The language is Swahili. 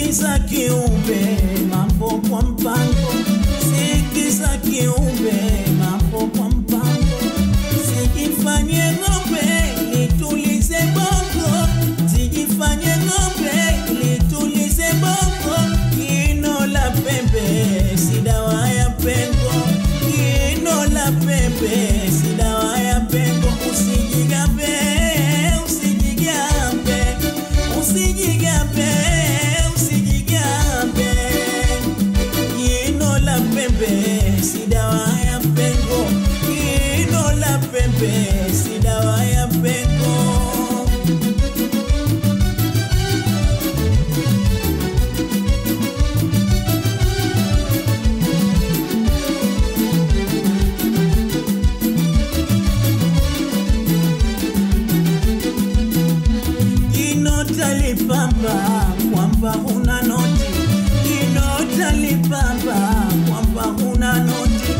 Sikiza kiumbe, mambo kwa mpango. Sikiza kiumbe, mambo kwa mpango. Sijifanye ng'ombe, nitulize bongo. Sijifanye ng'ombe, nitulize bongo. Kino la pembe, si dawa ya pengo. Kino la pembe, si dawa ya pengo. Usijigambe, usijigambe, usijigambe, usijigambe. Kino la pembe, si dawa ya pengo. Kino la pembe, si dawa ya pengo. Talipamba kwamba huna noti. Talipamba kwamba huna noti.